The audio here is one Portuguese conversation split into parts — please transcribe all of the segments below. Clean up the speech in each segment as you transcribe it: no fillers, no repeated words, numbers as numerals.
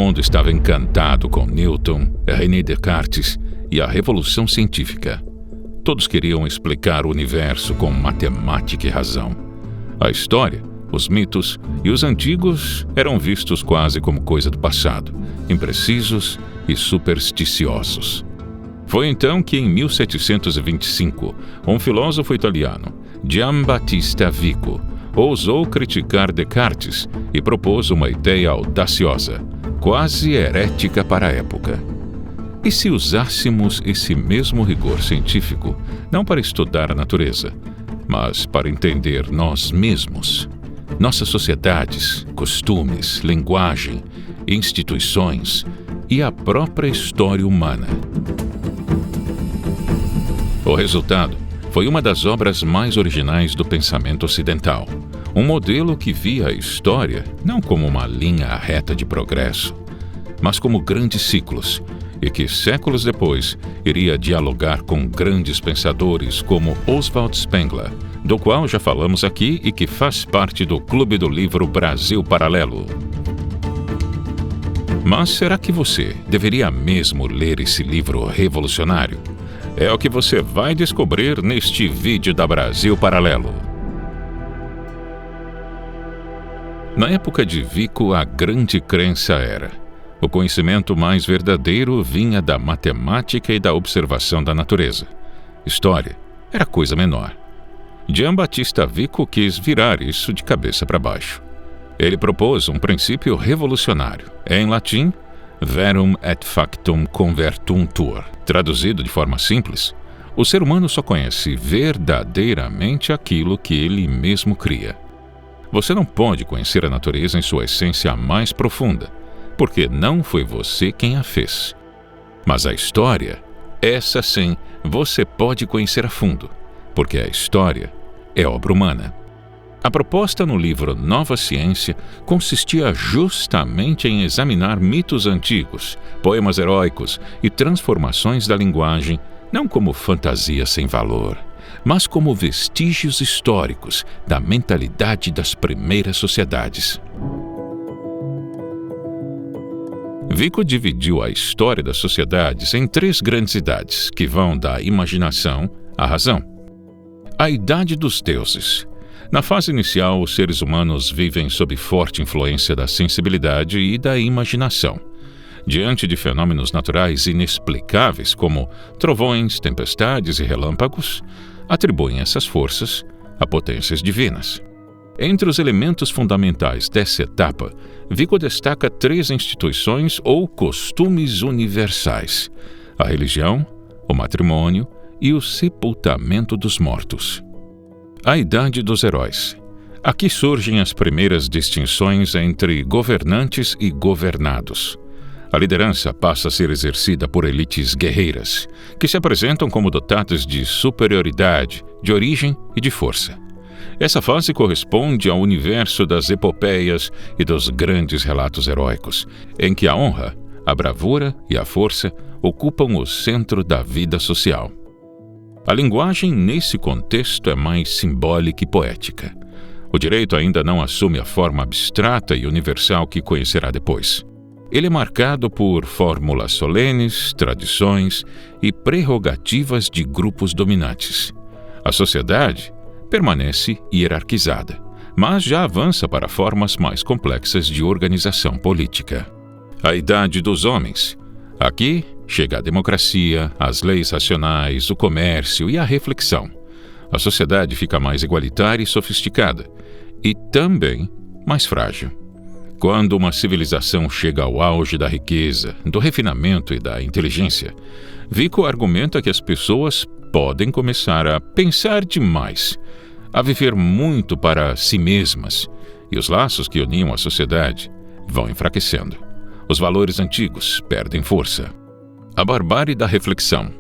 mundo estava encantado com Newton, René Descartes e a Revolução Científica. Todos queriam explicar o universo com matemática e razão. A história, os mitos e os antigos eram vistos quase como coisa do passado, imprecisos e supersticiosos. Foi então que, em 1725, um filósofo italiano, Giambattista Vico, ousou criticar Descartes e propôs uma ideia audaciosa, quase herética para a época. E se usássemos esse mesmo rigor científico, não para estudar a natureza, mas para entender nós mesmos, nossas sociedades, costumes, linguagem, instituições e a própria história humana? O resultado foi uma das obras mais originais do pensamento ocidental, um modelo que via a história não como uma linha reta de progresso, mas como grandes ciclos, e que séculos depois iria dialogar com grandes pensadores como Oswald Spengler, do qual já falamos aqui e que faz parte do Clube do Livro Brasil Paralelo. Mas será que você deveria mesmo ler esse livro revolucionário? É o que você vai descobrir neste vídeo da Brasil Paralelo. Na época de Vico, a grande crença era: o conhecimento mais verdadeiro vinha da matemática e da observação da natureza. História era coisa menor. Giambattista Vico quis virar isso de cabeça para baixo. Ele propôs um princípio revolucionário, em latim, verum et factum convertuntur. Traduzido de forma simples, o ser humano só conhece verdadeiramente aquilo que ele mesmo cria. Você não pode conhecer a natureza em sua essência mais profunda, porque não foi você quem a fez. Mas a história, essa sim, você pode conhecer a fundo, porque a história é obra humana. A proposta no livro Nova Ciência consistia justamente em examinar mitos antigos, poemas heróicos e transformações da linguagem, não como fantasia sem valor, mas como vestígios históricos da mentalidade das primeiras sociedades. Vico dividiu a história das sociedades em 3 grandes idades, que vão da imaginação à razão. A Idade dos Deuses. Na fase inicial, os seres humanos vivem sob forte influência da sensibilidade e da imaginação. Diante de fenômenos naturais inexplicáveis, como trovões, tempestades e relâmpagos, atribuem essas forças a potências divinas. Entre os elementos fundamentais dessa etapa, Vico destaca 3 instituições ou costumes universais: a religião, o matrimônio e o sepultamento dos mortos. A Idade dos Heróis. Aqui surgem as primeiras distinções entre governantes e governados. A liderança passa a ser exercida por elites guerreiras, que se apresentam como dotadas de superioridade, de origem e de força. Essa fase corresponde ao universo das epopeias e dos grandes relatos heróicos, em que a honra, a bravura e a força ocupam o centro da vida social. A linguagem nesse contexto é mais simbólica e poética. O direito ainda não assume a forma abstrata e universal que conhecerá depois. Ele é marcado por fórmulas solenes, tradições e prerrogativas de grupos dominantes. A sociedade permanece hierarquizada, mas já avança para formas mais complexas de organização política. A Idade dos Homens. Aqui chega a democracia, as leis racionais, o comércio e a reflexão. A sociedade fica mais igualitária e sofisticada, e também mais frágil. Quando uma civilização chega ao auge da riqueza, do refinamento e da inteligência, Vico argumenta que as pessoas podem começar a pensar demais, a viver muito para si mesmas, e os laços que uniam a sociedade vão enfraquecendo. Os valores antigos perdem força. A barbárie da reflexão.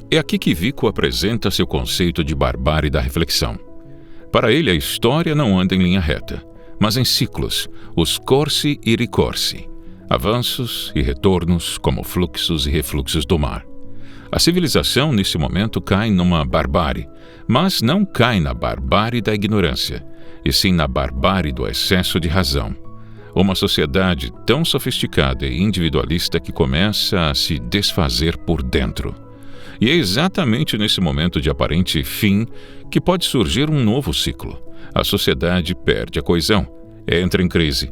É aqui que Vico apresenta seu conceito de barbárie da reflexão. Para ele, a história não anda em linha reta, mas em ciclos, os corsi e ricorsi, avanços e retornos como fluxos e refluxos do mar. A civilização, nesse momento, cai numa barbárie, mas não cai na barbárie da ignorância, e sim na barbárie do excesso de razão. Uma sociedade tão sofisticada e individualista que começa a se desfazer por dentro. E é exatamente nesse momento de aparente fim que pode surgir um novo ciclo. A sociedade perde a coesão, entra em crise,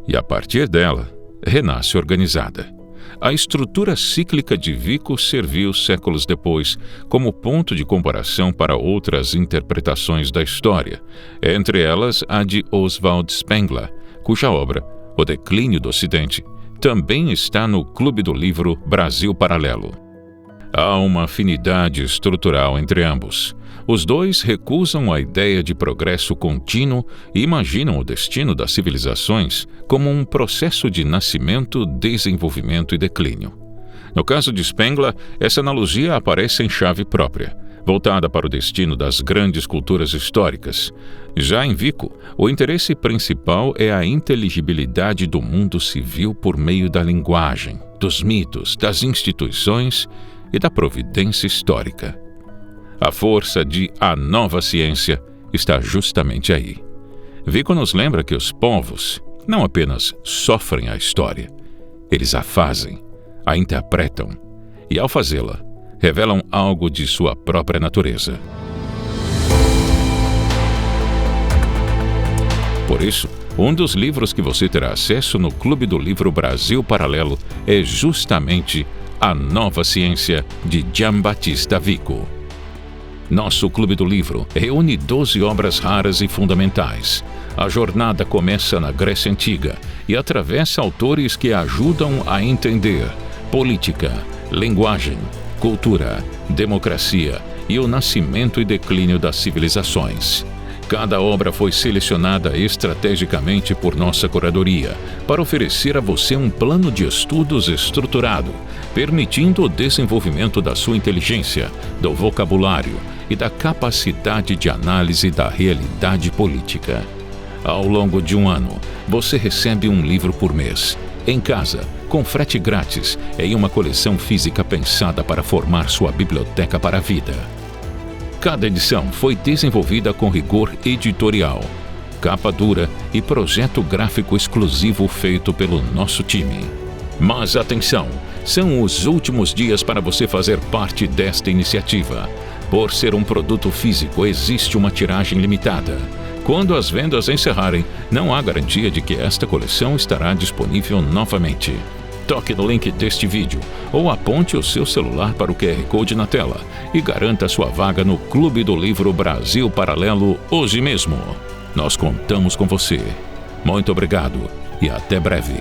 e a partir dela, renasce organizada. A estrutura cíclica de Vico serviu séculos depois como ponto de comparação para outras interpretações da história, entre elas a de Oswald Spengler, cuja obra, O Declínio do Ocidente, também está no Clube do Livro Brasil Paralelo. Há uma afinidade estrutural entre ambos. Os dois recusam a ideia de progresso contínuo e imaginam o destino das civilizações como um processo de nascimento, desenvolvimento e declínio. No caso de Spengler, essa analogia aparece em chave própria, voltada para o destino das grandes culturas históricas. Já em Vico, o interesse principal é a inteligibilidade do mundo civil por meio da linguagem, dos mitos, das instituições e da providência histórica. A força de A Nova Ciência está justamente aí. Vico nos lembra que os povos não apenas sofrem a história, eles a fazem, a interpretam e, ao fazê-la, revelam algo de sua própria natureza. Por isso, um dos livros que você terá acesso no Clube do Livro Brasil Paralelo é justamente A Nova Ciência, de Giambattista Vico. Nosso Clube do Livro reúne 12 obras raras e fundamentais. A jornada começa na Grécia Antiga e atravessa autores que ajudam a entender política, linguagem, cultura, democracia e o nascimento e declínio das civilizações. Cada obra foi selecionada estrategicamente por nossa curadoria para oferecer a você um plano de estudos estruturado, permitindo o desenvolvimento da sua inteligência, do vocabulário e da capacidade de análise da realidade política. Ao longo de um ano, você recebe um livro por mês, em casa, com frete grátis, em uma coleção física pensada para formar sua biblioteca para a vida. Cada edição foi desenvolvida com rigor editorial, capa dura e projeto gráfico exclusivo feito pelo nosso time. Mas atenção, são os últimos dias para você fazer parte desta iniciativa. Por ser um produto físico, existe uma tiragem limitada. Quando as vendas encerrarem, não há garantia de que esta coleção estará disponível novamente. Toque no link deste vídeo ou aponte o seu celular para o QR Code na tela e garanta sua vaga no Clube do Livro Brasil Paralelo hoje mesmo. Nós contamos com você. Muito obrigado e até breve.